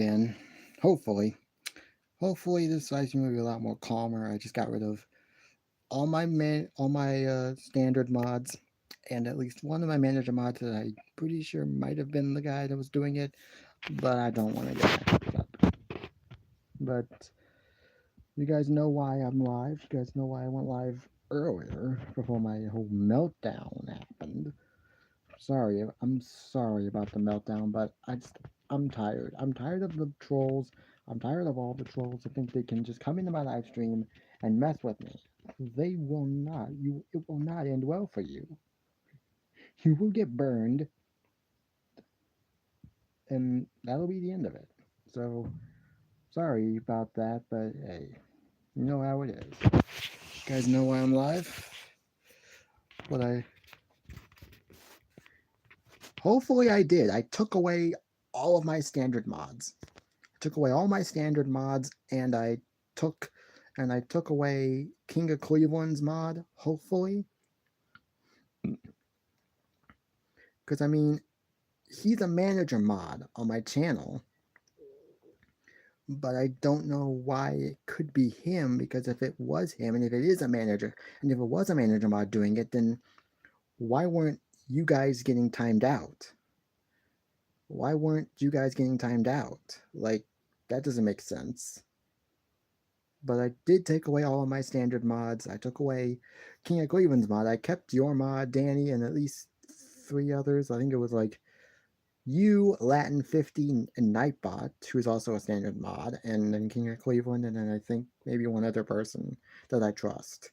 And hopefully this ice cream will be a lot more calmer. I just got rid of all my standard mods, and at least one of my manager mods that I pretty sure might have been the guy that was doing it, but I don't want to get that up. But you guys know why I'm live. You guys know why I went live earlier before my whole meltdown happened. I'm sorry about the meltdown, but I'm tired. I'm tired of the trolls. I'm tired of all the trolls that think they can just come into my live stream and mess with me. They will not. It will not end well for you. You will get burned, and that'll be the end of it. So sorry about that, but hey, you know how it is. You guys know why I'm live? But I hopefully I did. I took away all of my standard mods. Took away all my standard mods, and took I took away King of Cleveland's mod, hopefully. Because I mean, he's a manager mod on my channel, but I don't know why it could be him, because if it was him, and if it is a manager, and if it was a manager mod doing it, then why weren't you guys getting timed out? Why weren't you guys getting timed out? Like, that doesn't make sense. But I did take away all of my standard mods. I took away King of Cleveland's mod. I kept your mod, Danny, and at least three others. I think it was like you, Latin 50, and Nightbot, who is also a standard mod, and then King of Cleveland, and then I think maybe one other person that I trust.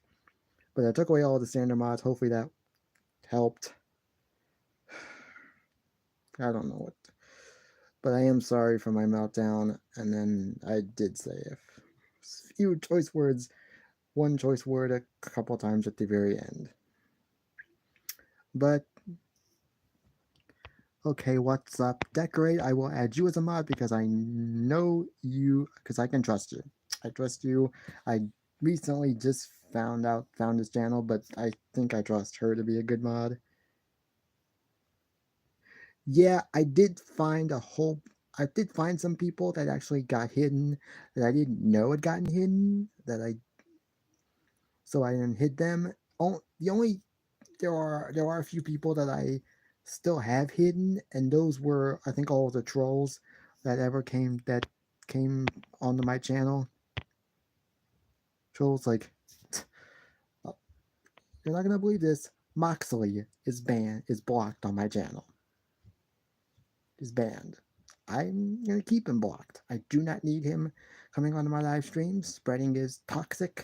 But I took away all the standard mods. Hopefully that helped. I don't know what. But I am sorry for my meltdown, and then I did say a few choice words, one choice word a couple times at the very end. But okay, what's up? Decorate, I will add you as a mod because I know you, because I can trust you. I trust you. I recently just found this channel, but I think I trust her to be a good mod. Yeah, I did find some people that actually got hidden that I didn't know had gotten hidden, so I didn't hid them. The only there are a few people that I still have hidden, and those were, I think, all of the trolls that came onto my channel. Trolls like, you're not gonna believe this. Moxley is blocked on my channel. Is banned. I'm gonna keep him blocked. I do not need him coming onto my live streams, spreading his toxicity.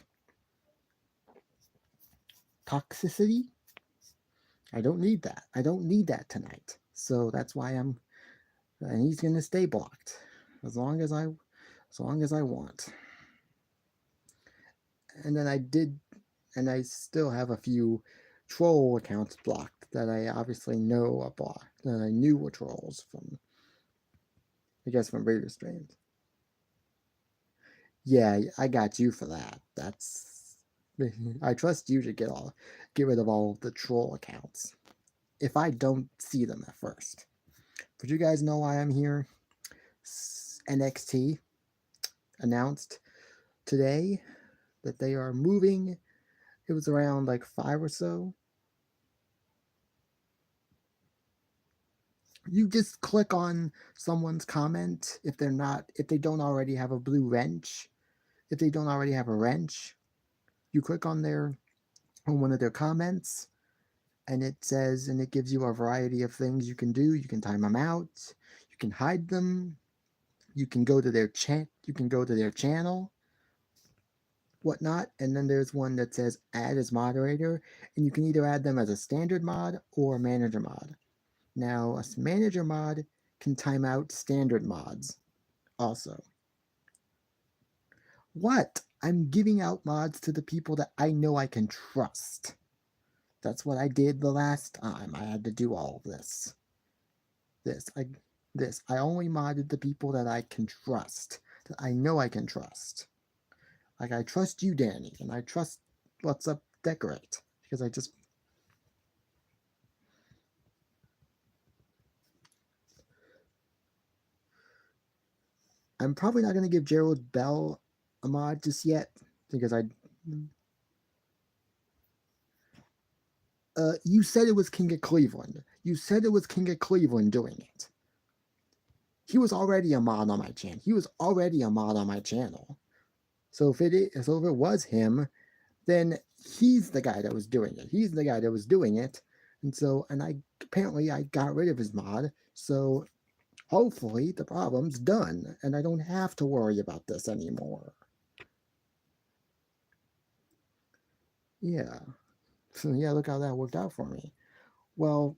I don't need that. I don't need that tonight. So that's why and he's gonna stay blocked as long as I want. And then I still have a few troll accounts blocked that I obviously know are blocked, that I knew were trolls from, I guess, from previous streams. Yeah, I got you for that. That's I trust you to get rid of all the troll accounts if I don't see them at first. But you guys know why I'm here. NXT announced today that they are moving. It was around like 5 or so. You just click on someone's comment if they don't already have a blue wrench. If they don't already have a wrench, you click on one of their comments, and it gives you a variety of things you can do. You can time them out, you can hide them, you can go to their channel, whatnot, and then there's one that says add as moderator, and you can either add them as a standard mod or a manager mod. Now, a manager mod can time out standard mods also. What? I'm giving out mods to the people that I know I can trust. That's what I did the last time I had to do all of this. This. I only modded the people that I can trust. That I know I can trust. Like, I trust you, Danny, and I trust What's Up Decorate. Because I just I'm probably not going to give Gerald Bell a mod just yet because you said it was King of Cleveland. You said it was King of Cleveland doing it. He was already a mod on my channel. He was already a mod on my channel. So if it was him, then he's the guy that was doing it. He's the guy that was doing it. And I apparently I got rid of his mod. So hopefully the problem's done and I don't have to worry about this anymore. Yeah. So yeah, look how that worked out for me. Well,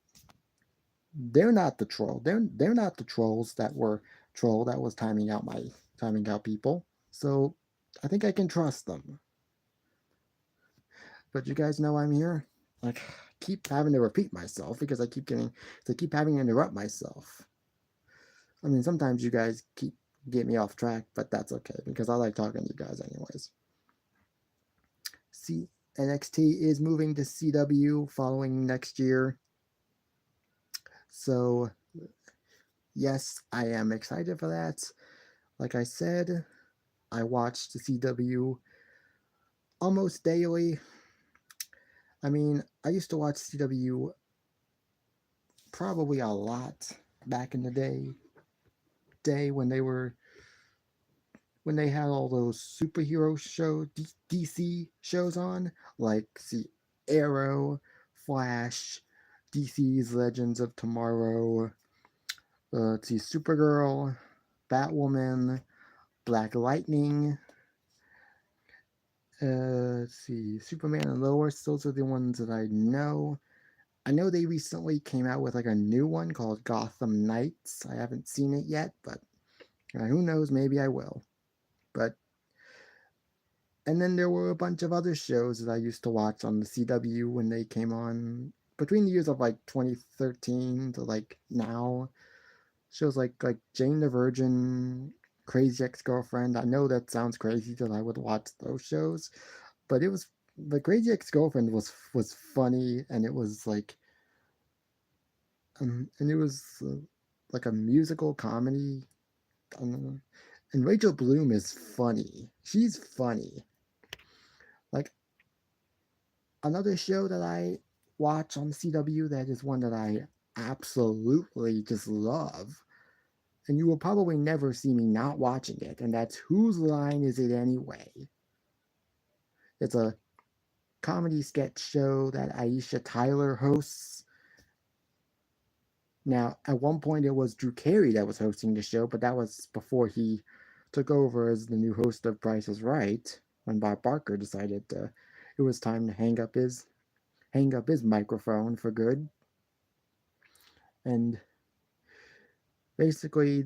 they're not the troll. They're not the trolls that were troll that was timing out people. So I think I can trust them. But you guys know I'm here. Like keep having to repeat myself because I keep having to interrupt myself. I mean, sometimes you guys get me off track, but that's okay because I like talking to you guys anyways. See, NXT is moving to CW following next year. So, yes, I am excited for that. Like I said, I watch the CW almost daily. I mean, I used to watch CW probably a lot back in the day when they had all those superhero DC shows on, like see Arrow, Flash, DC's Legends of Tomorrow, let's see Supergirl, Batwoman, Black Lightning, let's see Superman and Lois. Those are the ones that I know. I know they recently came out with like a new one called Gotham Knights. I haven't seen it yet, but who knows? Maybe I will. But and then there were a bunch of other shows that I used to watch on the CW when they came on between the years of like 2013 to like now. Shows like Jane the Virgin, Crazy Ex-Girlfriend. I know that sounds crazy that I would watch those shows, but it was the Crazy Ex-Girlfriend was funny and it was like and it was like a musical comedy. And Rachel Bloom is funny. She's funny. Like another show that I watch on CW that is one that I absolutely just love, and you will probably never see me not watching it, and that's Whose Line Is It Anyway? It's a comedy sketch show that Aisha Tyler hosts. Now, at one point, it was Drew Carey that was hosting the show, but that was before he took over as the new host of Price is Right when Bob Barker decided it was time to hang up his microphone for good. And basically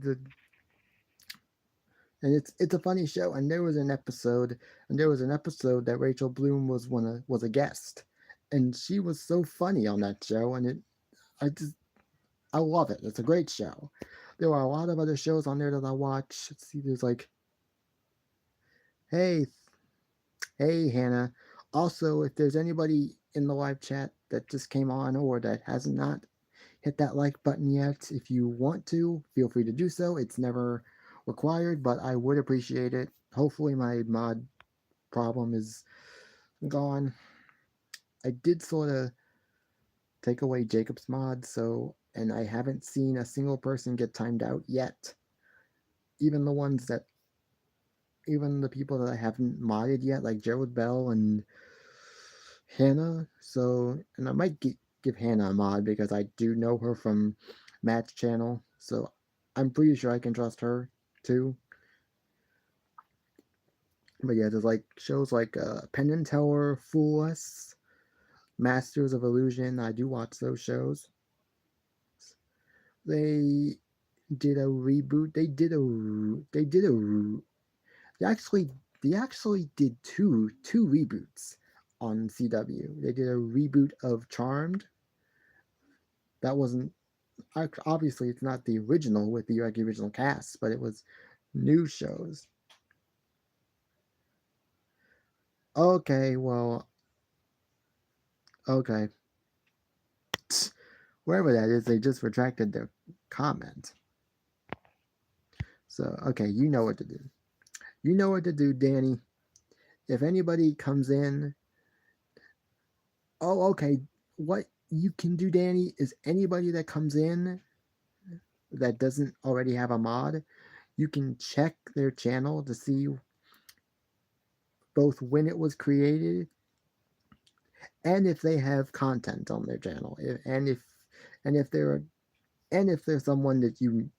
it's a funny show. And there was an episode that Rachel Bloom was a guest, and she was so funny on that show. And I love it. It's a great show. There are a lot of other shows on there that I watch. Let's see, there's like hey hey Hannah. Also, if there's anybody in the live chat that just came on or that has not hit that like button yet, if you want to, feel free to do so. It's never required, but I would appreciate it. Hopefully my mod problem is gone. I did sort of take away Jacob's mod, and I haven't seen a single person get timed out yet. Even the ones that even the people that I haven't modded yet, like Gerald Bell and Hannah. And I might give Hannah a mod because I do know her from Matt's channel, so I'm pretty sure I can trust her too. But yeah, there's like shows like Penn and Teller, Fool Us, Masters of Illusion. I do watch those shows. They did a reboot. They actually they actually did two reboots on CW. They did a reboot of Charmed. That wasn't obviously it's not the original with the original cast, but it was new shows. Okay, well, okay. Wherever that is, they just retracted their comment. So, okay, you know what to do. You know what to do, Danny. If anybody comes in, oh, okay, what you can do, Danny, is anybody that comes in that doesn't already have a mod, you can check their channel to see both when it was created and if they have content on their channel, and if they're and if there's someone that you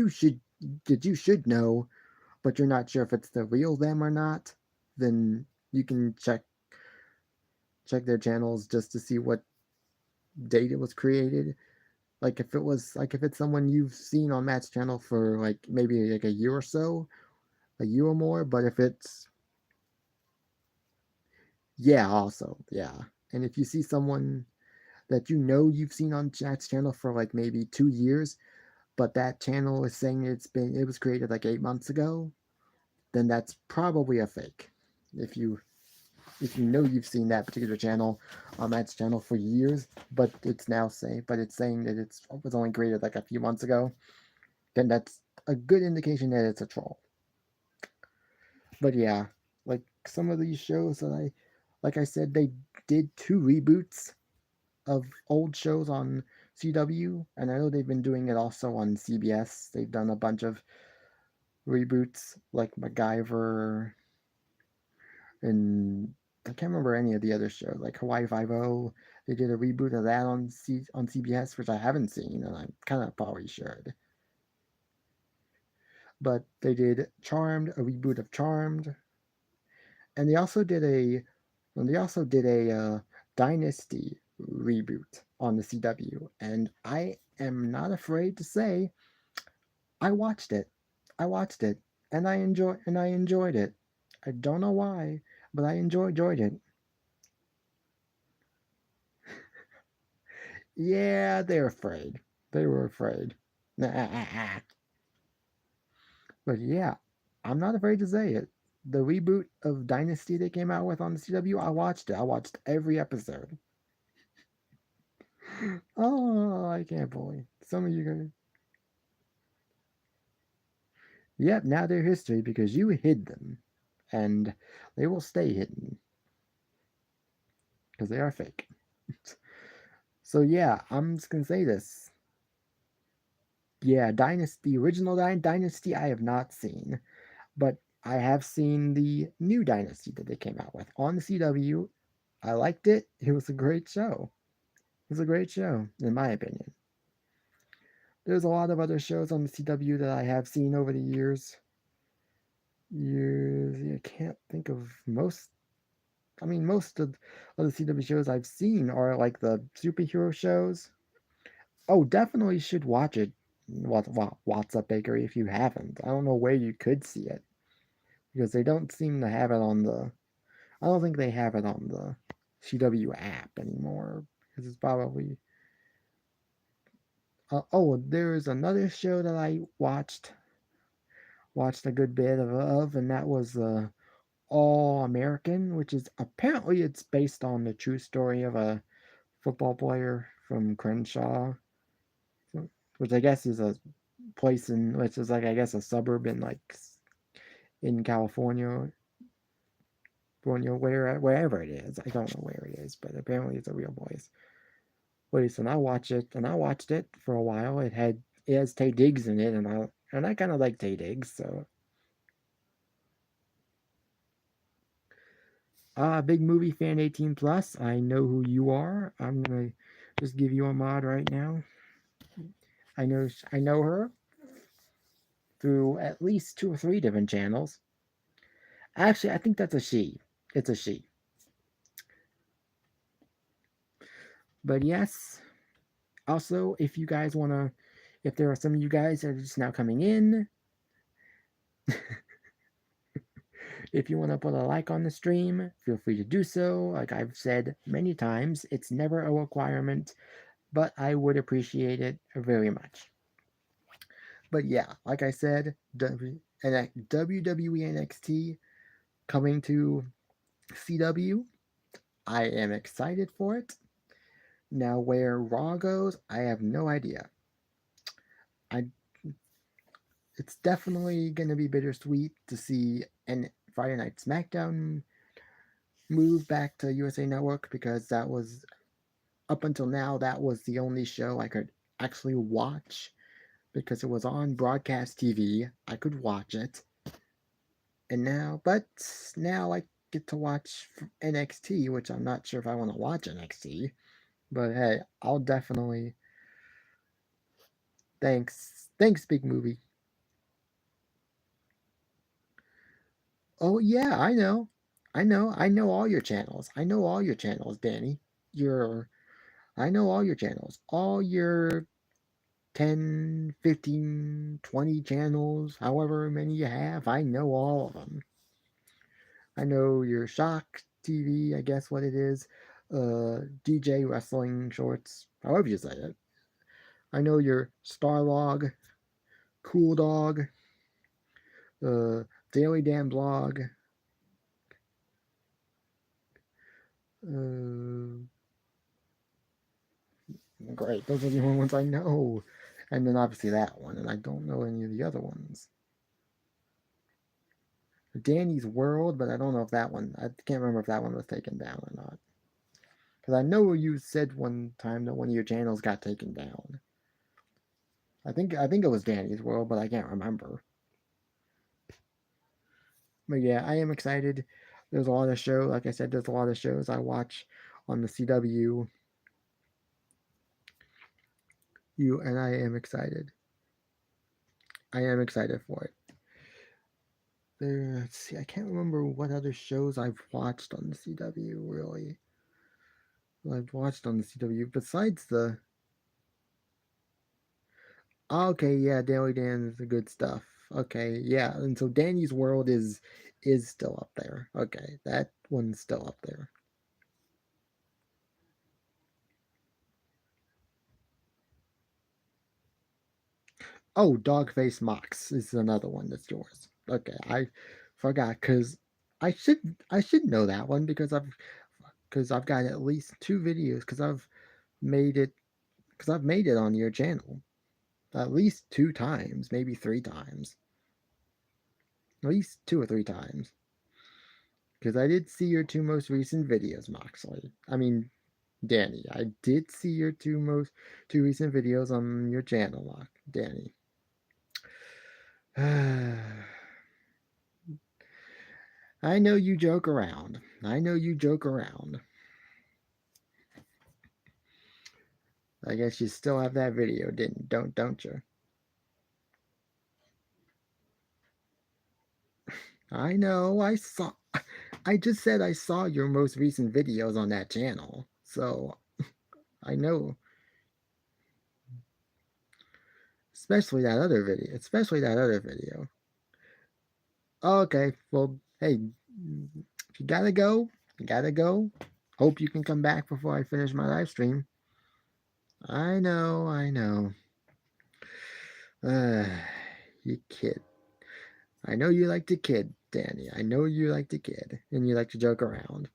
should that you should know, but you're not sure if it's the real them or not, then you can check their channels just to see what date it was created. Like if it's someone you've seen on Matt's channel for like maybe like a year or so, a year or more, but if it's yeah, also, yeah. And if you see someone that you know you've seen on Matt's channel for like maybe 2 years, but that channel is saying it was created like 8 months ago, then that's probably a fake. If you if you know you've seen that particular channel on Matt's channel for years, but it's saying that it was only created like a few months ago, then that's a good indication that it's a troll. But yeah, like some of these shows that like I said, they did two reboots of old shows on CW, and I know they've been doing it also on CBS. They've done a bunch of reboots like MacGyver and I can't remember any of the other shows like Hawaii Five O. They did a reboot of that on CBS, which I haven't seen, and I kind of probably should. But they did Charmed, a reboot of Charmed, and they also did a Dynasty reboot on the CW, and I am not afraid to say I watched it. I watched it, and I enjoyed it. I don't know why, but I enjoyed it. Yeah, they're afraid. They were afraid. But yeah, I'm not afraid to say it. The reboot of Dynasty they came out with on the CW, I watched it. I watched every episode. Oh, I can't believe some of you guys. Yep, now they're history because you hid them, and they will stay hidden because they are fake. So yeah, I'm just gonna say this. Yeah, Dynasty, the original Dynasty, I have not seen, but I have seen the new Dynasty that they came out with on the CW. I liked it. It was a great show. It was a great show, in my opinion. There's a lot of other shows on the CW that I have seen over the years. I can't think of most. I mean, most of the CW shows I've seen are like the superhero shows. Oh, definitely should watch it. What's Up Bakery if you haven't. I don't know where you could see it because they don't seem to have it on the. I don't think they have it on the CW app anymore because it's probably. Oh, there's another show that I watched a good bit and that was All American, which is apparently it's based on the true story of a football player from Crenshaw, which I guess is a place in which is like I guess a suburb in like in California, wherever it is. I don't know where it is, but apparently it's a real place. And I watched it for a while. It has Tay Diggs in it, and I kind of like Tay Diggs, so big movie fan 18 plus. I know who you are. I'm gonna just give you a mod right now. I know her through at least two or three different channels. Actually, I think that's a she. It's a she. But yes. Also, if there are some of you guys that are just now coming in, if you wanna put a like on the stream, feel free to do so. Like I've said many times, it's never a requirement, but I would appreciate it very much. But yeah, like I said, WWE NXT coming to CW. I am excited for it. Now, where Raw goes, I have no idea. I it's definitely going to be bittersweet to see an Friday Night SmackDown move back to USA Network, because that was, up until now, that was the only show I could actually watch because it was on broadcast TV. I could watch it. And now I get to watch NXT, which I'm not sure if I want to watch NXT. But hey, I'll definitely. Thanks, big movie. Oh yeah, I know all your channels. I know all your channels, Danny. Your, I know all your channels. All your 10, 15, 20 channels, however many you have. I know all of them. I know your Shock TV, I guess what it is. DJ Wrestling Shorts, however you say it. I know your Starlog, Cool Dog, uh, Daily Dan Blog. Uh, Great, those are the only ones I know. And then obviously that one, and I don't know any of the other ones. Danny's World, but I don't know if that one, I can't remember if that one was taken down or not. Because I know you said one time that one of your channels got taken down. I think it was Danny's World, but I can't remember. But yeah, I am excited. There's a lot of shows. Like I said, there's a lot of shows I watch on the CW. And I am excited. I am excited for it. Let's see. I can't remember what other shows I've watched on the CW. Really, I've watched on the CW besides the. Okay, yeah, Daily Dan is the good stuff. Okay, yeah, and so Danny's World is still up there. Okay, that one's still up there. Oh, Dogface Mox is another one that's yours. Okay, I forgot because I should know that one because I've got at least two videos made it because I've made it on your channel at least two times, maybe three times, at least two or three times. Because I did see your two most recent videos, Moxley. I mean, Danny. I did see your two recent videos on your channel, Danny. I know you joke around. I know you joke around. I guess you still have that video, don't you? I know. I just said I saw your most recent videos on that channel. So, I know, especially that other video. Okay, well, hey, if you gotta go, you gotta go. Hope you can come back before I finish my live stream. I know, I know. Uh, you kid. I know you like to kid, Danny. I know you like to kid, and you like to joke around.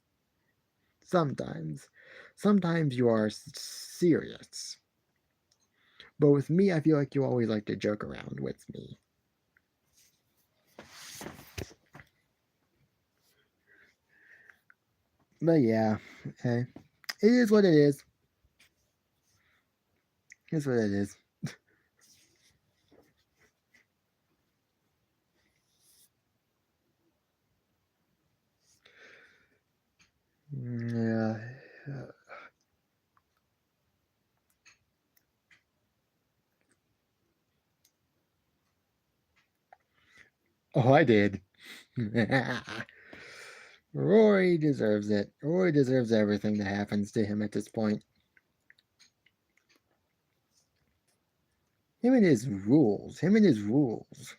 Sometimes. Sometimes you are serious. But with me, I feel like you always like to joke around with me. But yeah, hey, it is what it is. It's what it is. Yeah. Oh, I did. Rory deserves it. Rory deserves everything that happens to him at this point. Him and his rules. Him and his rules.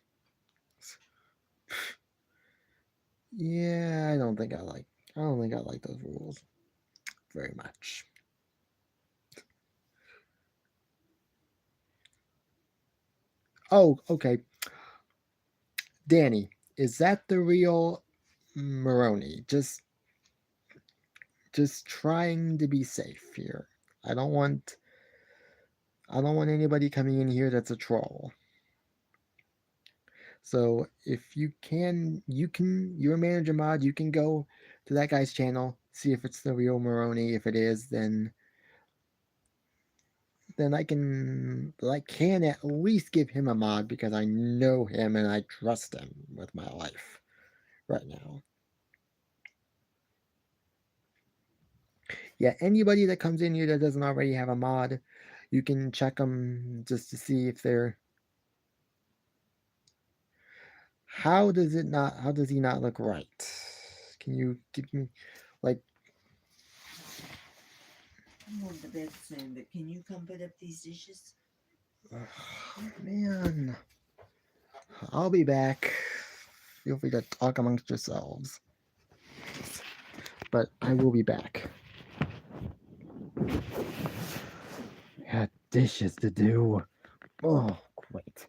Yeah, I don't think I like those rules very much. Oh, okay. Danny, is that the real Maroney? Just trying to be safe here. I don't want I don't want anybody coming in here that's a troll. So if you're a manager mod, you can go to that guy's channel, see if it's the real Maroney. If it is, then I can at least give him a mod because I know him and I trust him with my life right now. Yeah, anybody that comes in here that doesn't already have a mod, you can check them just to see if they're. How does he not look right? Can you give me, like, I'm on the bed saying that, can you come put up these dishes? man, I'll be back. Feel free to talk amongst yourselves. But I will be back. Got dishes to do. Oh, great.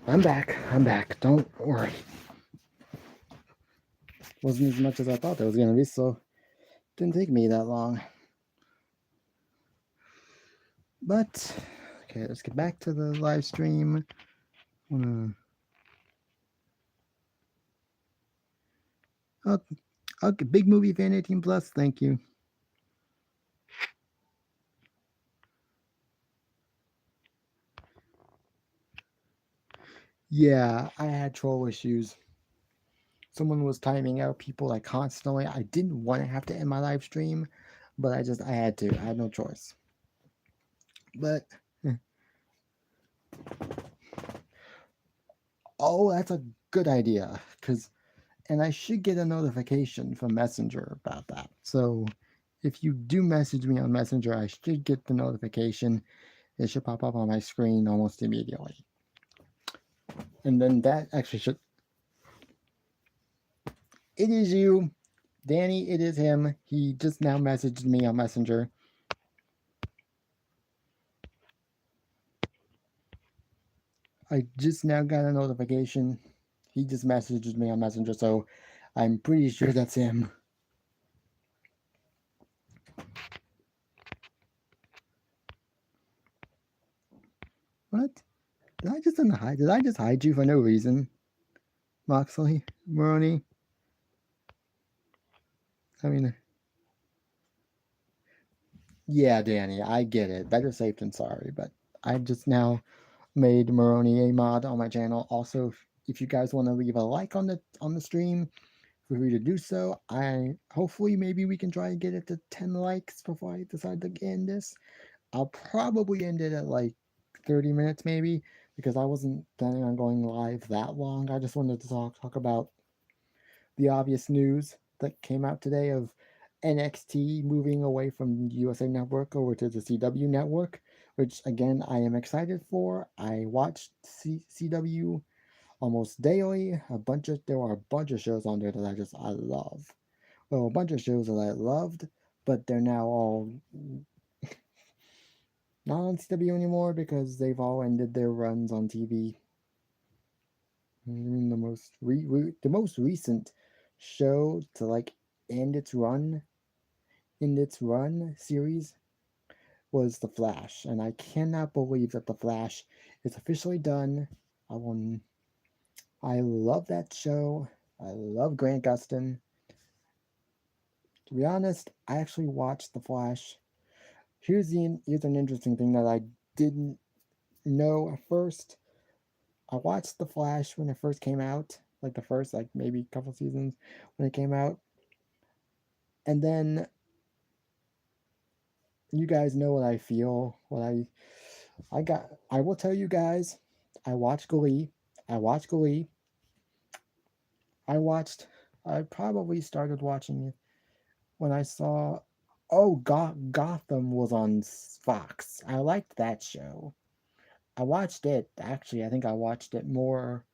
I'm back. I'm back. Don't worry. Wasn't as much as I thought it was gonna be, so didn't take me that long. But okay, let's get back to the live stream. Oh, okay, big movie fan 18 plus. Thank you. Yeah, I had troll issues. Someone was timing out people like constantly. I didn't want to have to end my live stream, but I had to. I had no choice. But oh, that's a good idea. And I should get a notification from Messenger about that. So if you do message me on Messenger, I should get the notification. It should pop up on my screen almost immediately. And then that actually should. It is you, Danny. It is him. He just now messaged me on Messenger. I just now got a notification. He just messaged me on Messenger, so I'm pretty sure that's him. What? Did I just hide you for no reason? Moxley? Maroney? I mean, yeah, Danny, I get it. Better safe than sorry, but I just now made Maroney a mod on my channel. Also, if you guys want to leave a like on the stream, feel free to do so. I hopefully maybe we can try and get it to 10 likes before I decide to end this. I'll probably end it at like 30 minutes maybe because I wasn't planning on going live that long. I just wanted to talk about the obvious news that came out today of NXT moving away from USA Network over to the CW Network, which again I am excited for. I watched CW almost daily. There are a bunch of shows on there that I love. Well, a bunch of shows that I loved, but they're now all not on CW anymore because they've all ended their runs on TV. I mean, the most recent show to like end its run series was The Flash, and I cannot believe that The Flash is officially done. I will. I love that show. I love Grant Gustin. To be honest, I actually watched The Flash. Here's an interesting thing that I didn't know at first. I watched The Flash when it first came out, like the first like maybe couple seasons when it came out, and then you guys know what I feel. I will tell you guys. I watched Glee. I watched Glee. I watched. I probably started watching it when I saw. Oh, Gotham was on Fox. I liked that show. I watched it. Actually, I think I watched it more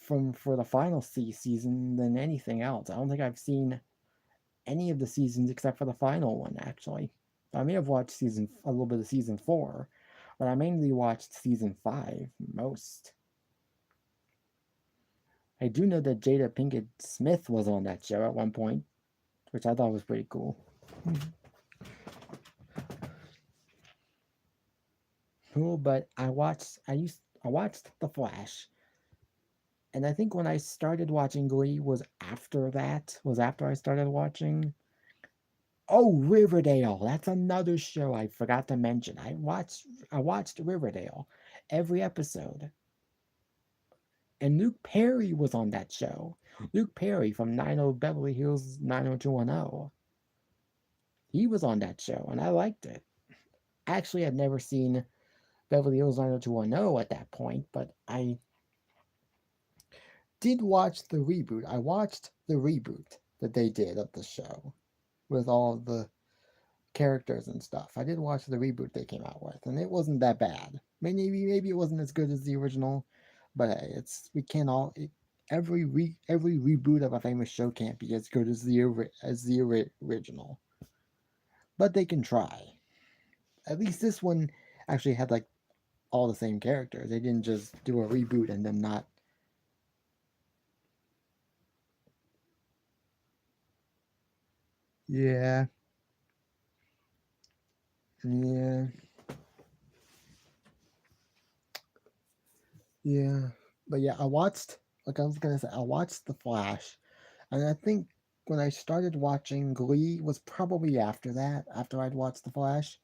from for the final season than anything else. I don't think I've seen any of the seasons except for the final one. Actually, I may have watched season a little bit of season 4, but I mainly watched season 5 most. I do know that Jada Pinkett Smith was on that show at one point, which I thought was pretty cool. Cool, but I watched The Flash, and I think when I started watching Glee was after I started watching. Oh, Riverdale. That's another show I forgot to mention. I watched Riverdale every episode. And Luke Perry was on that show. Luke Perry from 90 Beverly Hills 90210. He was on that show and I liked it. Actually, I'd never seen Beverly Hills 90210 at that point, but I did watch the reboot. I watched the reboot that they did of the show with all the characters and stuff. I did watch the reboot they came out with, and it wasn't that bad. Maybe it wasn't as good as the original, but hey, it's we can't all. Every reboot of a famous show can't be as good as the original, but they can try. At least this one actually had like all the same characters. They didn't just do a reboot and then not. Yeah, yeah, yeah. But yeah, I watched. Like I was gonna say, I watched The Flash. And I think when I started watching Glee was probably after that, after I'd watched The Flash.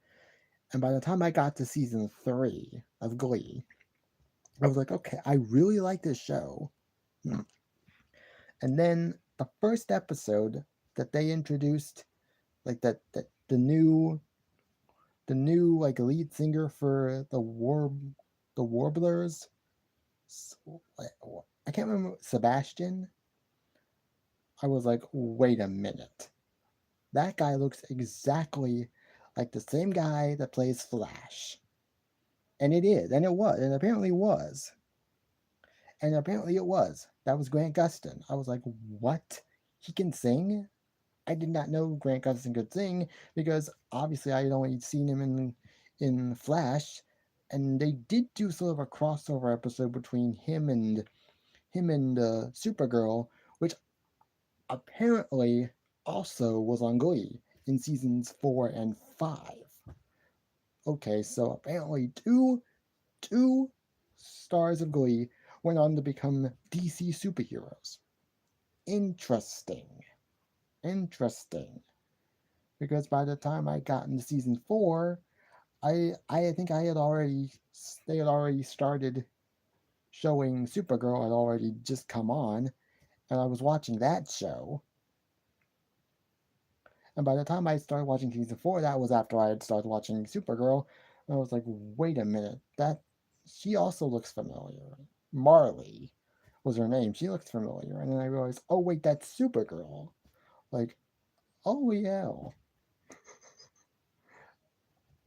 And by the time I got to season 3 of Glee, I was like, okay, I really like this show. And then the first episode that they introduced, like that the new like lead singer for the Warblers, I can't remember Sebastian. I was like, wait a minute. That guy looks exactly like the same guy that plays Flash. And it is, and it was, and apparently was. And apparently it was. That was Grant Gustin. I was like, what? He can sing? I did not know Grant Gustin could sing because obviously I had only seen him in Flash, and they did do sort of a crossover episode between him and Supergirl, which apparently also was on Glee in seasons 4 and 5. Okay, so apparently two stars of Glee went on to become DC superheroes. Interesting. Interesting. Because by the time I got into season 4, I think I had already they had already started showing Supergirl had already just come on, and I was watching that show. And by the time I started watching season 4, that was after I had started watching Supergirl. And I was like, wait a minute, that she also looks familiar. Marley was her name. She looks familiar. And then I realized, oh wait, that's Supergirl. Like, oh yeah.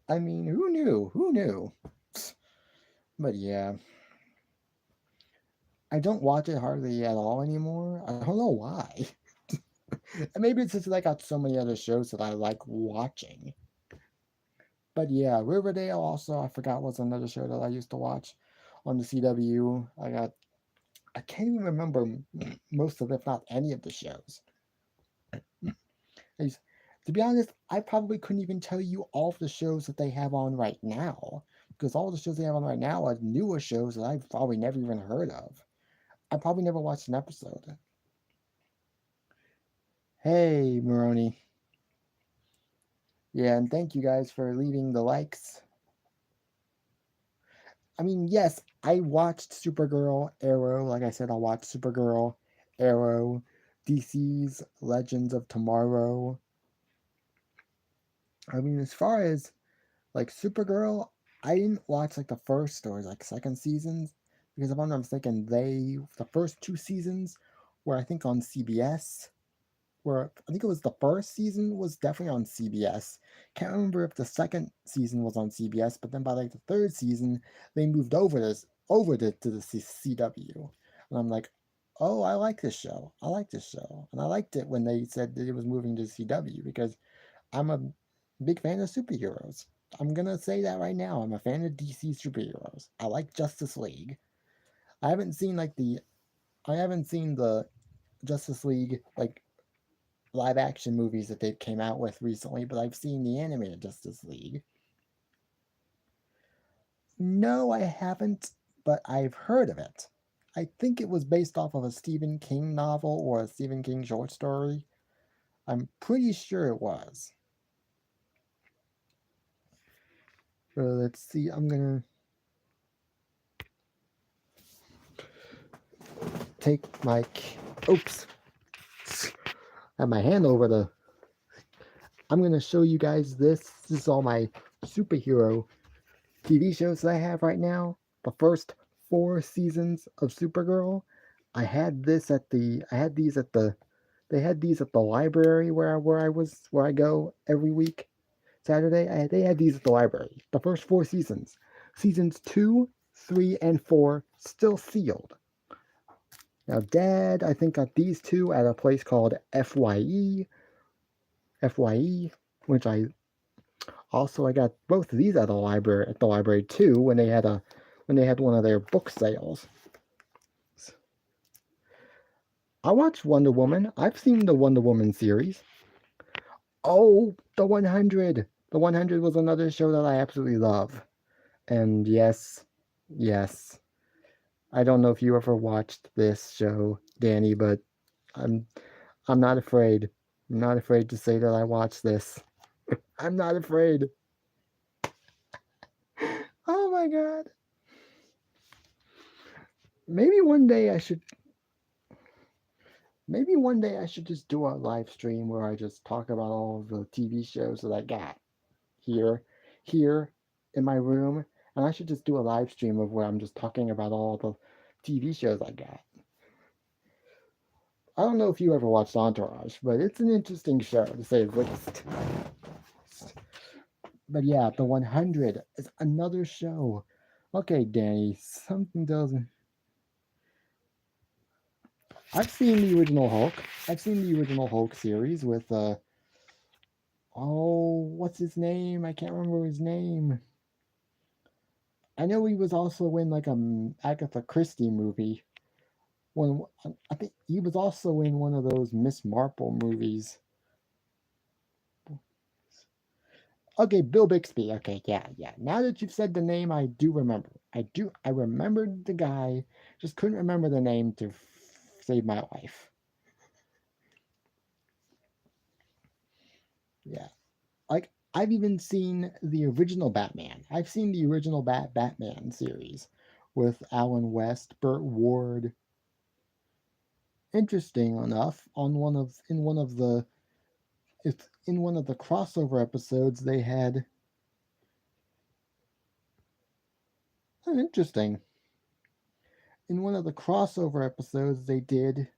I mean, who knew? Who knew? But yeah, I don't watch it hardly at all anymore. I don't know why. Maybe it's just that I got so many other shows that I like watching. But yeah, Riverdale also I forgot was another show that I used to watch on the CW. I can't even remember most of, if not any of the shows. To be honest, I probably couldn't even tell you all of the shows that they have on right now, because all the shows they have on right now are newer shows that I've probably never even heard of. I probably never watched an episode. Hey, Maroni. Yeah, and thank you guys for leaving the likes. I mean, yes, I watched Supergirl, Arrow. Like I said, I watched Supergirl, Arrow, DC's Legends of Tomorrow. I mean, as far as like Supergirl, I didn't watch like the first or like second seasons because if I'm not mistaken, the first two seasons were I think on CBS. Where I think it was the first season was definitely on CBS. Can't remember if the second season was on CBS, but then by like the third season, they moved to the CW, and I'm like, oh, I like this show. I like this show, and I liked it when they said that it was moving to CW because I'm a big fan of superheroes. I'm gonna say that right now. I'm a fan of DC superheroes. I like Justice League. I haven't seen like the I haven't seen the Justice League like live action movies that they came out with recently, but I've seen the animated Justice League. No, I haven't, but I've heard of it. I think it was based off of a Stephen King novel or a Stephen King short story. I'm pretty sure it was. Let's see. I'm gonna take my. Oops. I have my hand over the. I'm gonna show you guys this. This is all my superhero TV shows that I have right now. The first four seasons of Supergirl. I had these at the they had these at the library where I go every week. Saturday. They had these at the library. The first four seasons. Seasons 2, 3, and 4 still sealed. Now Dad, I think got these two at a place called FYE, which I got both of these at the library too when they had one of their book sales. I watched Wonder Woman. I've seen the Wonder Woman series. Oh, the 100. The 100 was another show that I absolutely love. And yes. I don't know if you ever watched this show, Danny, but I'm I'm not afraid. I'm not afraid to say that I watched this. I'm not afraid. Oh my god. Maybe one day I should Maybe one day I should just do a live stream where I just talk about all of the TV shows that I got here, here in my room, and I should just do a live stream of where I'm just talking about all the TV shows I got. I don't know if you ever watched Entourage, but it's an interesting show to say the least. But yeah, the 100 is another show. Okay, Danny, something doesn't. I've seen the original Hulk. I've seen the original Hulk series with oh, what's his name? I can't remember his name. I know he was also in like a Agatha Christie movie. When I think he was also in one of those Miss Marple movies. Okay, Bill Bixby. Okay, yeah. Now that you've said the name, I do remember. I remembered the guy, just couldn't remember the name to save my life. Yeah, like I've even seen the original Batman. I've seen the original Batman series with Alan West, Burt Ward. Interesting enough, on one of the crossover episodes they had. Interesting. In one of the crossover episodes they did,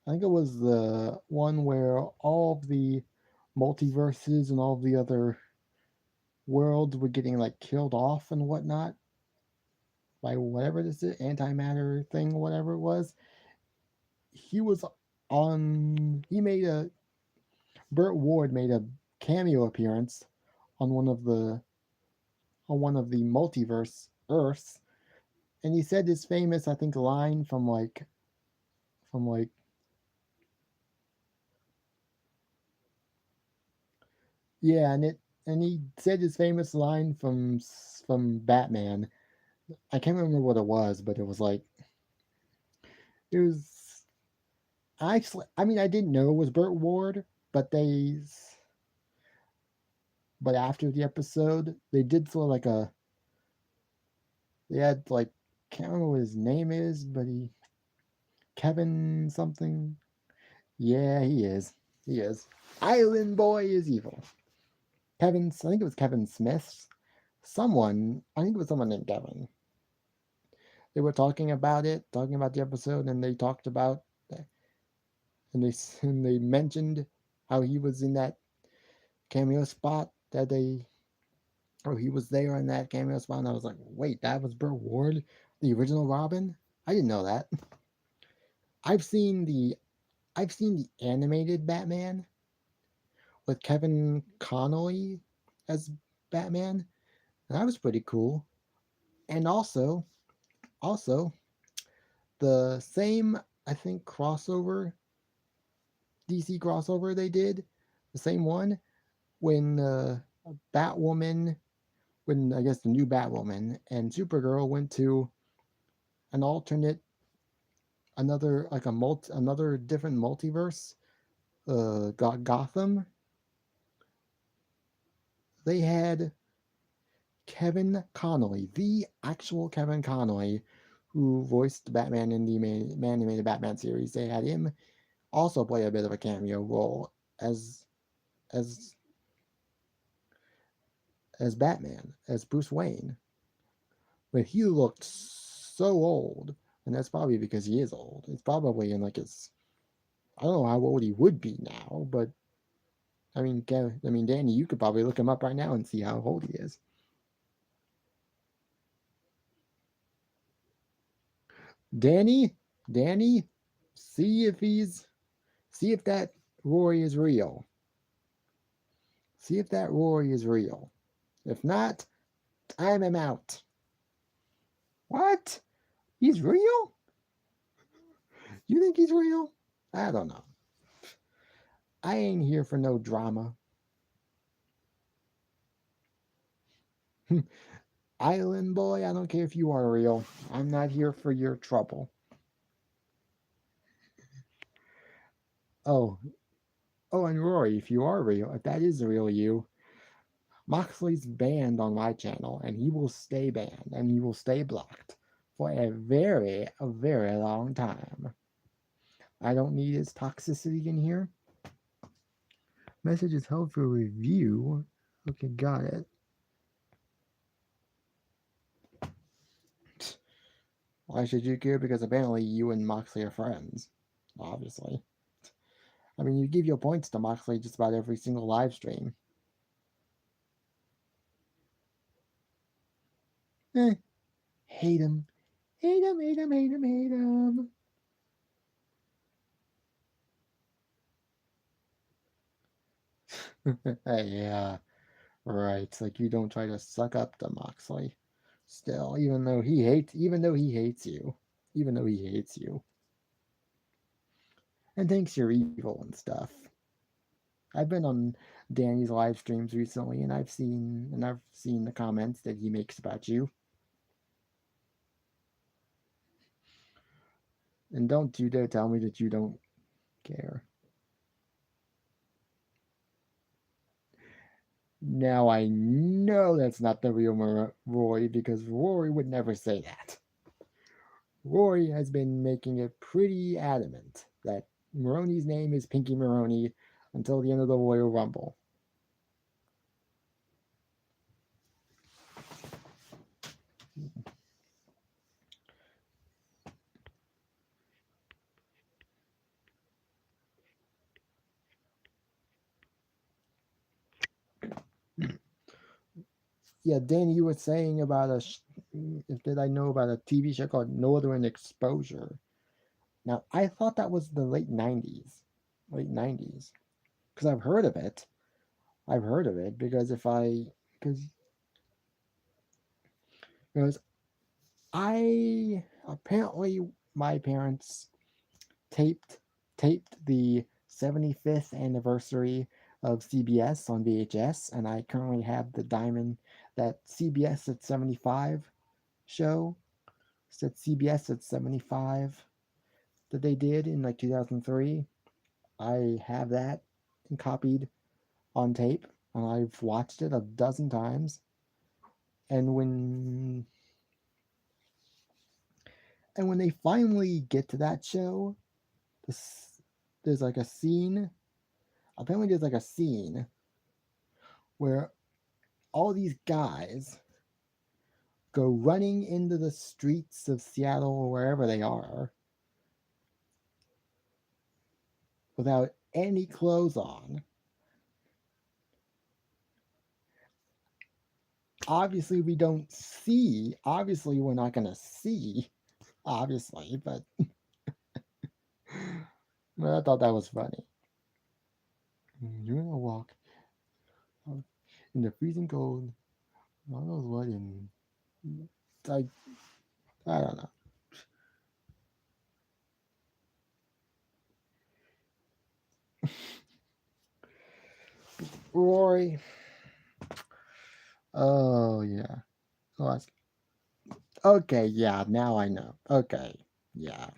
I think it was the one where all of the multiverses and all of the other worlds were getting like killed off and whatnot by whatever this is, antimatter thing, whatever it was. He was on. He made a. Burt Ward made a cameo appearance on one of the multiverse Earths, and he said his famous, I think, line from like Yeah, and he said his famous line from Batman. I can't remember what it was, but it was like it was actually. I mean, I didn't know it was Burt Ward, but but after the episode, they did sort of like a they had like can't remember what his name is, but he Kevin something. Yeah, he is. He is. Island Boy is evil. I think it was Kevin Smith. I think it was someone named Kevin. They were talking about the episode, and they talked about, and and they mentioned how he was in that cameo spot that they, oh, he was there in that cameo spot, and I was like, wait, that was Burt Ward, the original Robin? I didn't know that. I've seen the, I've seen the animated Batman with Kevin Connolly as Batman, and that was pretty cool. And also the same, I think, DC crossover they did, the same one when Batwoman, when I guess the new Batwoman and Supergirl went to an alternate, another different multiverse, Gotham. They had Kevin Connolly, the actual Kevin Connolly, who voiced Batman in the animated Batman series. They had him also play a bit of a cameo role as as as Batman, as Bruce Wayne. But he looked so old, and that's probably because he is old. It's probably in like his I don't know how old he would be now, but I mean, Danny, you could probably look him up right now and see how old he is. Danny, Danny, see if he's see if that Rory is real. See if that Rory is real. If not, time him out. What? He's real? You think he's real? I don't know. I ain't here for no drama. Island boy, I don't care if you are real. I'm not here for your trouble. Oh, oh, and Rory, if you are real, if that is the real you, Moxley's banned on my channel, and he will stay banned, and he will stay blocked for a very long time. I don't need his toxicity in here. Message is held for review. Okay, got it. Why should you care? Because apparently you and Moxley are friends. Obviously. I mean, you give your points to Moxley just about every single live stream. Eh, hate him. Hate him, hate him, hate him, hate him. Yeah, right. Like you don't try to suck up to Moxley. Still, even though he hates you. Even though he hates you. And thinks you're evil and stuff. I've been on Danny's live streams recently and I've seen the comments that he makes about you. And don't you dare tell me that you don't care. Now I know that's not the real Roy because Rory would never say that. Rory has been making it pretty adamant that Maroney's name is Pinky Maroney until the end of the Royal Rumble. Yeah, Danny, you were saying about did I know about a TV show called Northern Exposure? Now, I thought that was the late 90s, because I've heard of it. I've heard of it because because I apparently my parents taped taped the 75th anniversary of CBS on VHS, and I currently have the Diamond, that CBS at 75 show. It's that CBS at 75 that they did in like 2003. I have that and copied on tape, and I've watched it a dozen times. And when they finally get to that show, this, there's like a scene. Apparently, there's like a scene where all these guys go running into the streets of Seattle or wherever they are without any clothes on. Obviously, we don't see. Obviously, we're not going to see. Obviously, but I thought that was funny. You're gonna walk in the freezing cold. God knows what in. I I don't know. Rory. Oh yeah. Oh, okay. Yeah. Now I know. Okay. Yeah.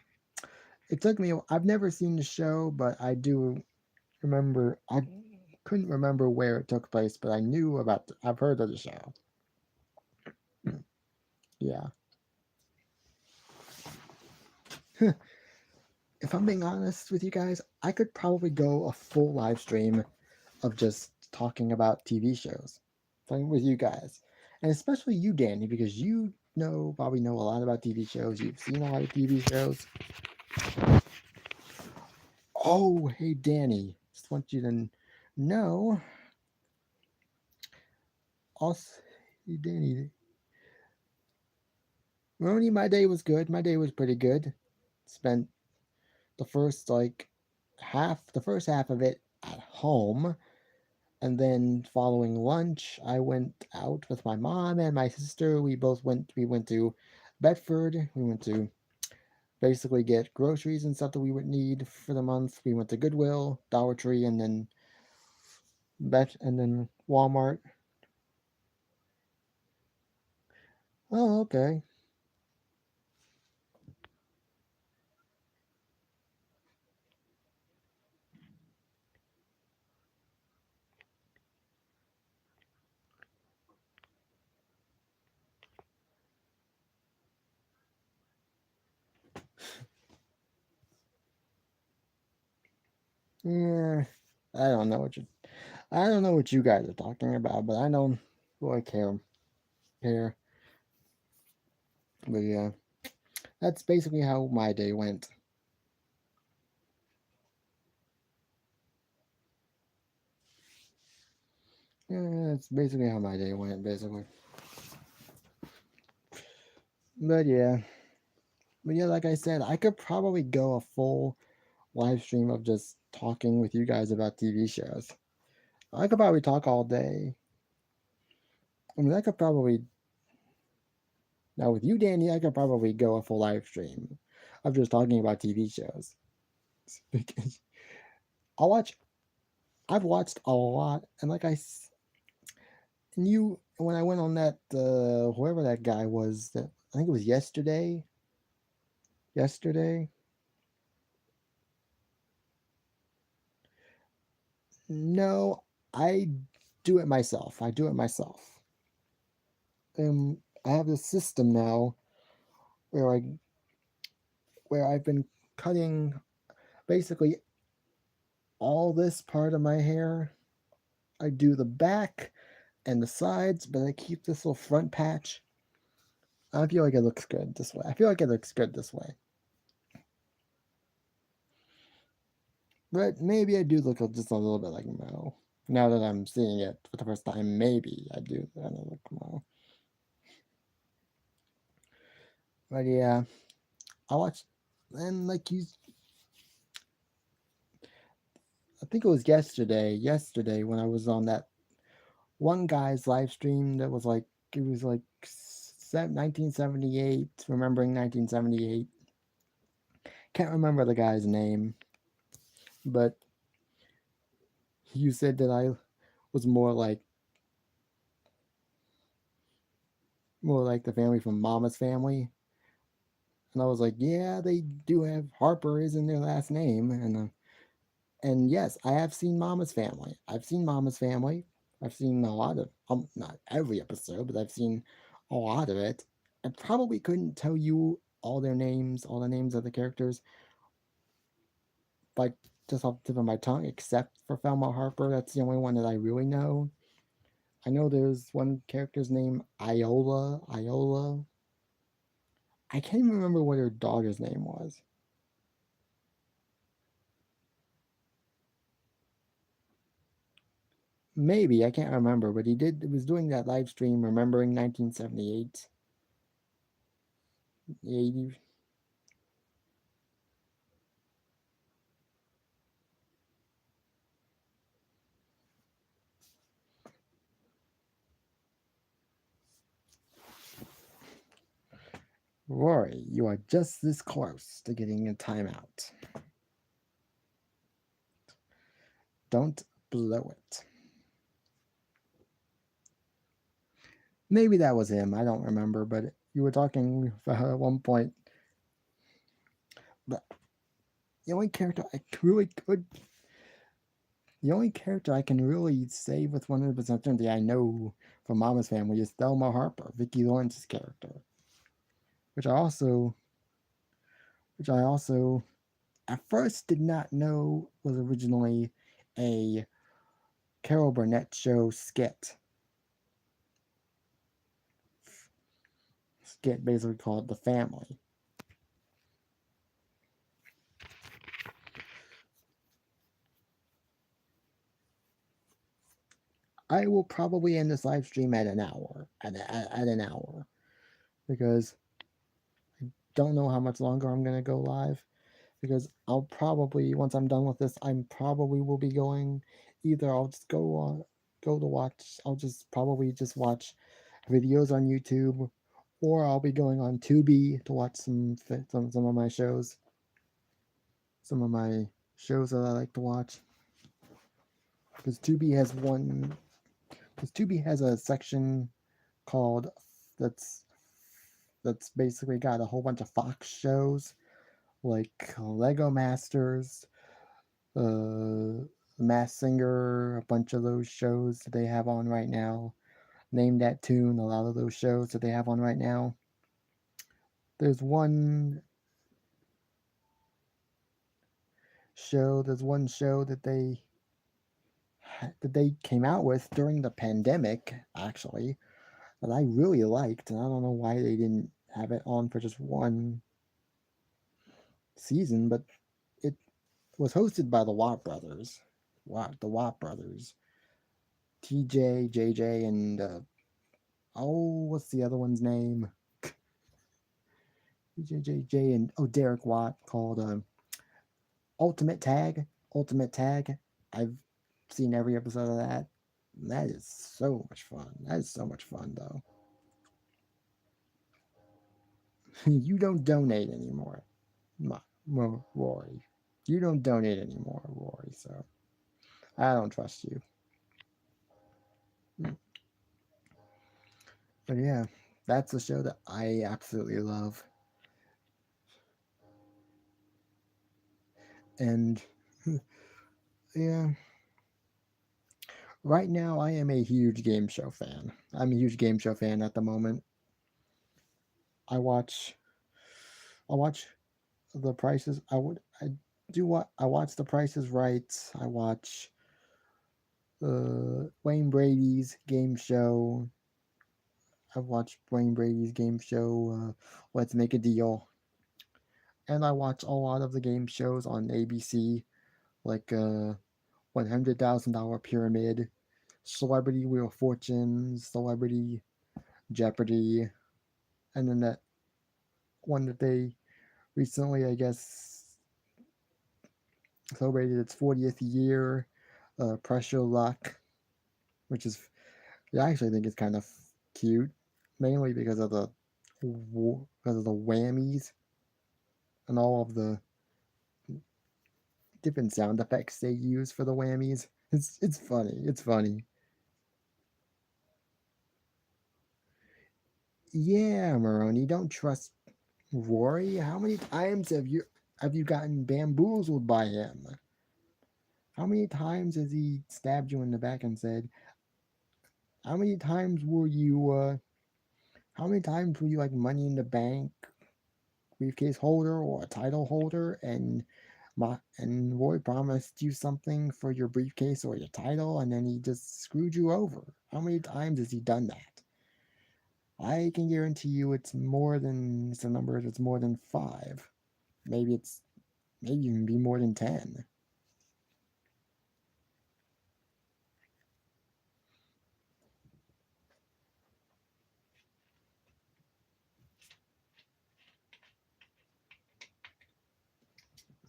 It took me. I've never seen the show, but I do remember. I couldn't remember where it took place, but I knew about. I've heard of the show. Yeah. If I'm being honest with you guys, I could probably go a full live stream of just talking about TV shows, talking with you guys, and especially you, Danny, because you probably know a lot about TV shows. You've seen a lot of TV shows. Oh, hey, Danny, just want you to know. Also, hey, Danny, Roni, my day was good. My day was pretty good. Spent the first the first half of it at home. And then following lunch, I went out with my mom and my sister. We went to Bedford. We went to basically get groceries and stuff that we would need for the month. We went to Goodwill, Dollar Tree, and then Walmart. Oh, okay. Yeah, I don't know what you guys are talking about, but I don't really care. But yeah, that's basically how my day went. Yeah, that's basically how my day went, basically. But yeah. But yeah, like I said, I could probably go a full live stream of just talking with you guys about TV shows. I could probably talk all day. I mean, I could probably now with you, Danny, I could probably go a full live stream of just talking about TV shows because I watch. I've watched a lot, and and you when I went on that whoever that guy was, that I think it was yesterday. Yesterday, no, I do it myself. I do it myself. I have this system now where I've been cutting basically all this part of my hair. I do the back and the sides, but I keep this little front patch. I feel like it looks good this way. I feel like it looks good this way. But maybe I do look just a little bit like Mo. Now that I'm seeing it for the first time, maybe I do kind of look Mo. But yeah, I watched, and I think it was yesterday when I was on that one guy's live stream that was it was like 1978, remembering 1978. Can't remember the guy's name, but You said that I was more like the family from Mama's family, and I was like, yeah, they do have Harper is in their last name, and yes, I have seen Mama's Family. I've seen Mama's Family. I've seen a lot of not every episode, but I've seen a lot of it. I probably couldn't tell you all their names, all the names of the characters, like just off the tip of my tongue, except for Thelma Harper. That's the only one that I really know. I know there's one character's name, Iola. Iola. I can't even remember what her daughter's name was. Maybe I can't remember, but he did. Was doing that live stream, remembering 1978, 80. Rory, you are just this close to getting a timeout. Don't blow it. Maybe that was him. I don't remember, but you were talking at one point. But the only character I really could, the only character I can really say with 100% certainty I know from Mama's Family is Thelma Harper, Vicki Lawrence's character, which I also, which I also at first did not know was originally a Carol Burnett show skit basically called The Family. I will probably end this live stream at an hour, at an hour, because I don't know how much longer I'm gonna go live. Because I'll probably once I'm done with this, I'm probably will be going. Either I'll just go to watch. I'll just probably just watch videos on YouTube, or I'll be going on Tubi to watch some of my shows. Some of my shows that I like to watch. Because Tubi has one. Because Tubi has a section called that's that's basically got a whole bunch of Fox shows like Lego Masters, uh, Mass Singer, a bunch of those shows that they have on right now. Name That Tune, a lot of those shows that they have on right now. There's one there's one show that they came out with during the pandemic, actually, that I really liked, and I don't know why they didn't have it on for just one season, but it was hosted by the Watt brothers. The Watt brothers. TJ, JJ, and what's the other one's name? TJ, JJ, and Derek Watt, called Ultimate Tag. Ultimate Tag. I've seen every episode of that. That is so much fun. That is so much fun, though. You don't donate anymore, Rory. You don't donate anymore, Rory. So I don't trust you. But yeah, that's a show that I absolutely love. And yeah, right now I am a huge game show fan. I'm a huge game show fan at the moment. I watch I watch the prices. I watch the prices right. I watch Wayne Brady's game show. I've watched Wayne Brady's game show, Let's Make a Deal. And I watch a lot of the game shows on ABC, like $100,000 Pyramid, Celebrity Wheel of Fortune, Celebrity Jeopardy, and then that one that they recently, I guess, celebrated its 40th year, Pressure Luck, which is, I actually think it's kind of cute, mainly because of the whammies and all of the different sound effects they use for the whammies. It's funny. It's funny. Yeah, Maroni, don't trust Rory. How many times have you gotten bamboozled by him? How many times has he stabbed you in the back and said, "How many times were you? How many times were you like Money in the Bank briefcase holder or a title holder?" And Roy promised you something for your briefcase or your title, and then he just screwed you over. How many times has he done that? I can guarantee you it's a number that's more than five. Maybe even be more than 10.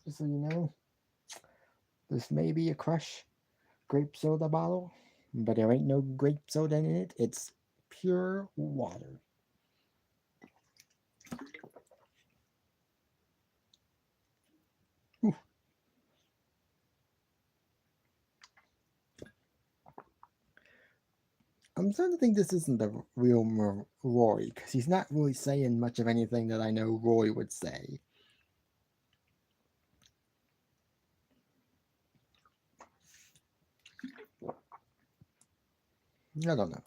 Just so you know, this may be a crush grape soda bottle, but there ain't no grape soda in it. It's pure water. Whew. I'm starting to think this isn't the real Rory, because he's not really saying much of anything that I know Roy would say. I don't know.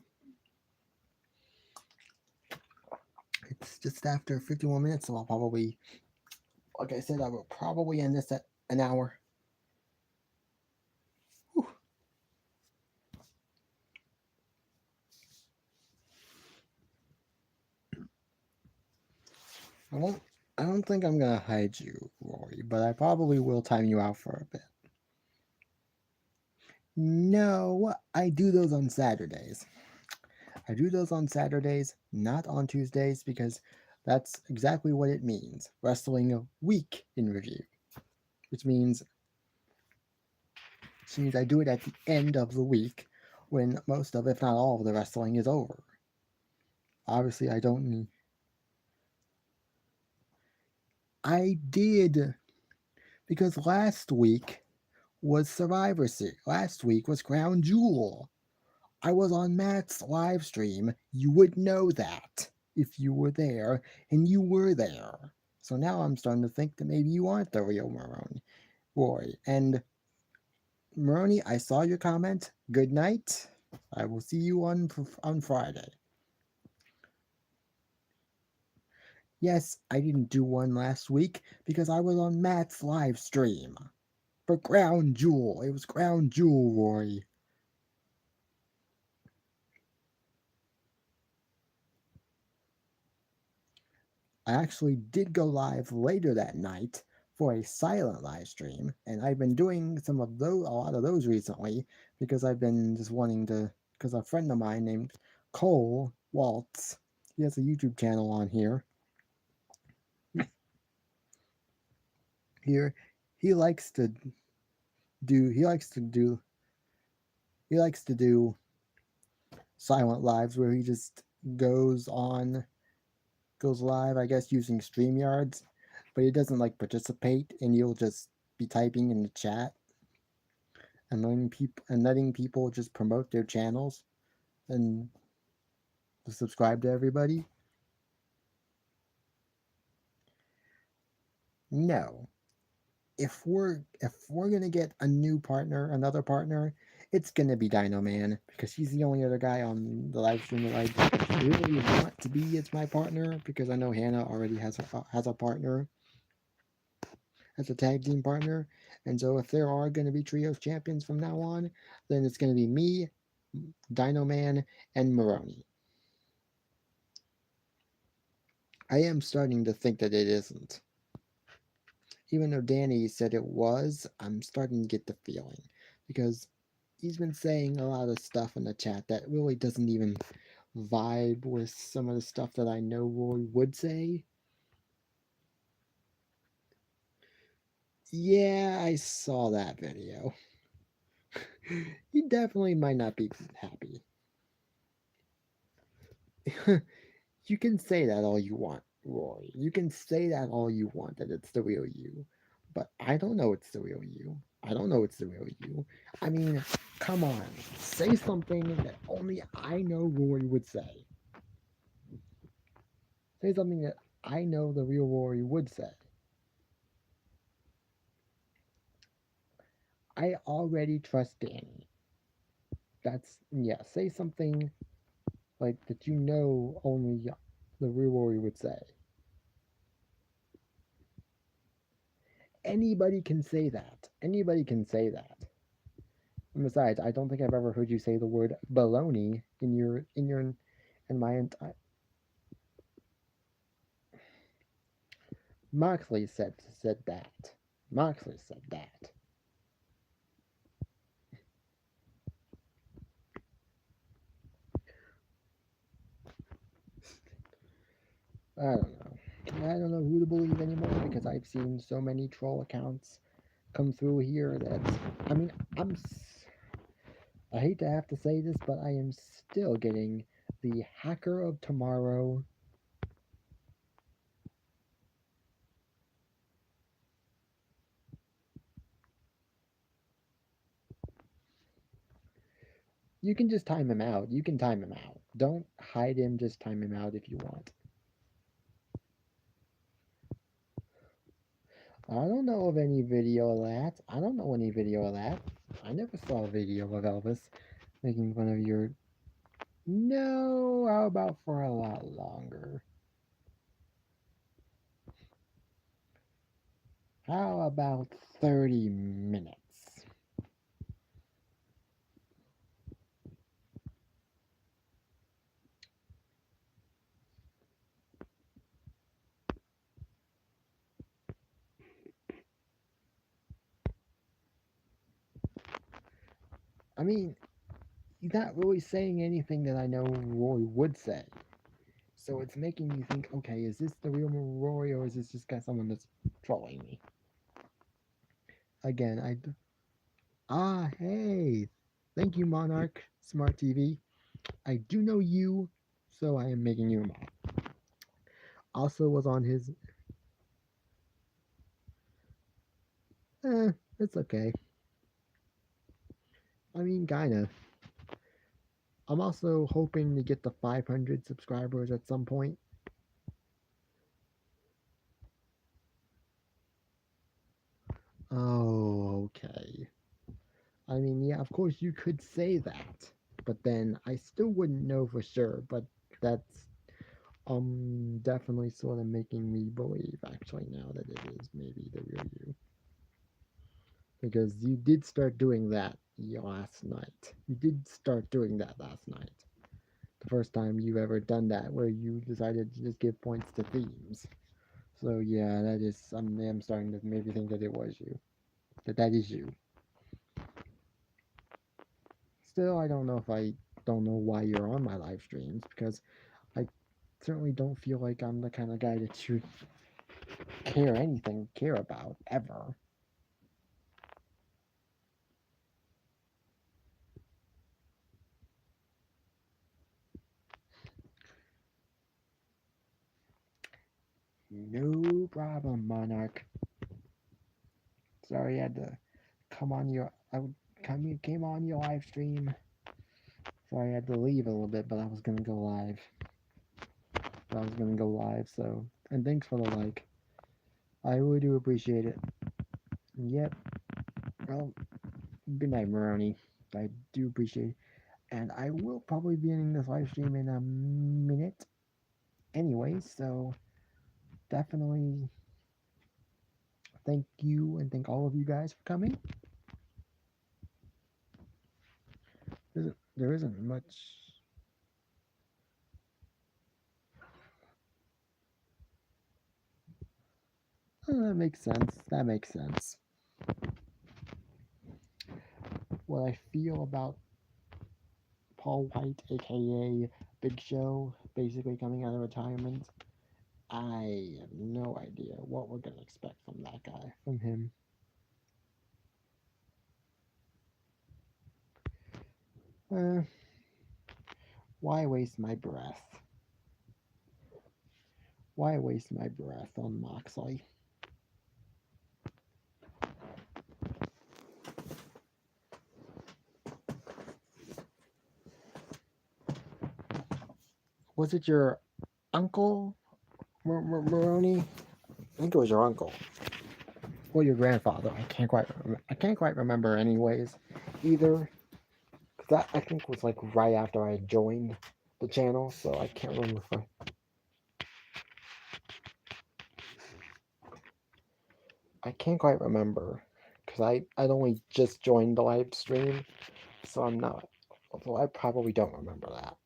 It's just after 51 minutes, so I'll probably, like I said, I will probably end this at an hour. Whew. I won't. I don't think I'm gonna hide you, Rory, but I probably will time you out for a bit. No, I do those on Saturdays. I do those on Saturdays, not on Tuesdays, because that's exactly what it means. Wrestling a week in review, which means I do it at the end of the week when most of, if not all, of the wrestling is over. Obviously, I don't need. I did because last week was Survivor Series. Last week was Crown Jewel. I was on Matt's live stream. You would know that if you were there, and you were there. So now I'm starting to think that maybe you aren't the real Maroni, Roy. And Maroni, I saw your comment. Good night. I will see you on Friday. Yes, I didn't do one last week because I was on Matt's live stream. For Crown Jewel. It was Crown Jewel, Roy. I actually did go live later that night for a silent live stream, and I've been doing a lot of those recently because I've been just wanting to. Because a friend of mine named Cole Waltz, he has a YouTube channel on here. Here, he likes to do. He likes to do silent lives where he just goes on goes live, I guess, using StreamYards, but he doesn't like participate, and he'll just be typing in the chat and letting people just promote their channels and subscribe to everybody. No, if we're gonna get another partner, it's gonna be Dino Man because he's the only other guy on the live stream that I really want to be as my partner because I know Hannah already has a partner as a tag team partner. And so if there are going to be trios champions from now on, then it's going to be me, Dino Man, and Maroni. I am starting to think that it isn't. Even though Danny said it was, I'm starting to get the feeling because he's been saying a lot of stuff in the chat that really doesn't even vibe with some of the stuff that I know Roy would say. Yeah, I saw that video. He definitely might not be happy. You can say that all you want, Roy. You can say that all you want that it's the real you. But I don't know it's the real you. I don't know it's the real you. I mean, come on. Say something that only I know Rory would say. Say something that I know the real Rory would say. I already trust Danny. That's, yeah, say something like that you know only the real Rory would say. Anybody can say that. Anybody can say that. And besides, I don't think I've ever heard you say the word baloney in my entire. Moxley said that. Moxley said that. I don't know. I don't know who to believe anymore because I've seen so many troll accounts come through here that I mean I hate to have to say this, but I am still getting the hacker of tomorrow. You can just time him out. You can time him out. Don't hide him, just time him out if you want. I don't know of any video of that. I don't know any video of that. I never saw a video of Elvis making fun of your. No, how about for a lot longer? How about 30 minutes? I mean, he's not really saying anything that I know Roy would say. So it's making me think, okay, is this the real Roy or is this just got someone that's trolling me? Again, hey, thank you, Monarch Smart TV. I do know you, so I am making you a mod. Also was on his. It's okay. I mean, kinda. I'm also hoping to get the 500 subscribers at some point. Oh, okay. I mean, yeah, of course you could say that, but then I still wouldn't know for sure. But that's definitely sort of making me believe actually now that it is maybe the real you because you did start doing that last night. You did start doing that last night. The first time you've ever done that, where you decided to just give points to themes. So yeah, that is. I'm starting to maybe think that it was you. That is you. Still, I don't know if I don't know why you're on my live streams because I certainly don't feel like I'm the kind of guy that you care about ever. No problem, Monarch. Sorry I had to come on your I would come came on your live stream. Sorry I had to leave a little bit, but I was gonna go live. So and thanks for the like. I really do appreciate it. Yep. Well, good night, Maroni. I do appreciate it. And I will probably be ending this live stream in a minute anyway, so definitely thank you and thank all of you guys for coming. There isn't much. That makes sense. That makes sense. What I feel about Paul White, aka Big Show, basically coming out of retirement, I have no idea what we're gonna expect from that guy, from him. Uh, why waste my breath? Why waste my breath on Moxley? Was it your uncle, Maroney? I think it was your uncle. Or your grandfather. I can't quite remember anyways either. Cause that I think was like right after I joined the channel, so I can't remember if I can't quite remember because I'd only just joined the live stream, so I'm not. Although I probably don't remember that.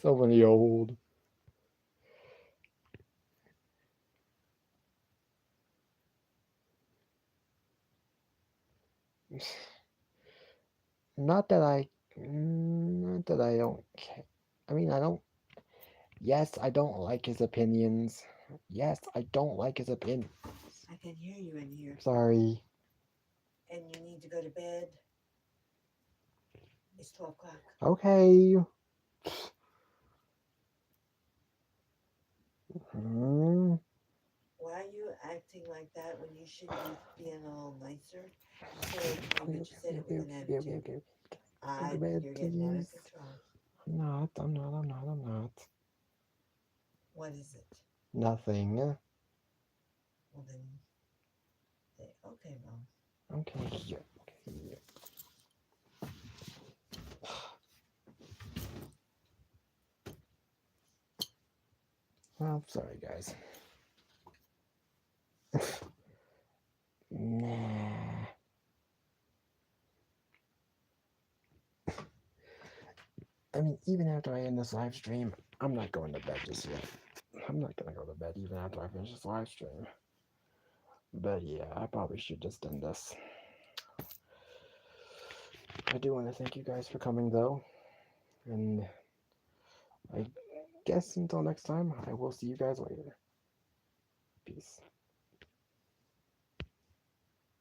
So many old. Not that I don't care. I mean, I don't. Yes, I don't like his opinions. Yes, I don't like his opinions. I can hear you in here. Sorry. And you need to go to bed. It's 12 o'clock. Okay. Hmm. Why are you acting like that when you should be being a little nicer? You said okay, but you said it with an attitude. Go to I think bed, you're getting out of please. control. I'm not. What is it? Nothing. Well, then, okay, Mom. Okay. Okay. Well, sorry, guys. Nah. I mean, even after I end this live stream, I'm not going to bed just yet. I'm not gonna go to bed even after I finish this live stream. But yeah, I probably should just end this. I do want to thank you guys for coming, though. And I guess until next time, I will see you guys later. Peace.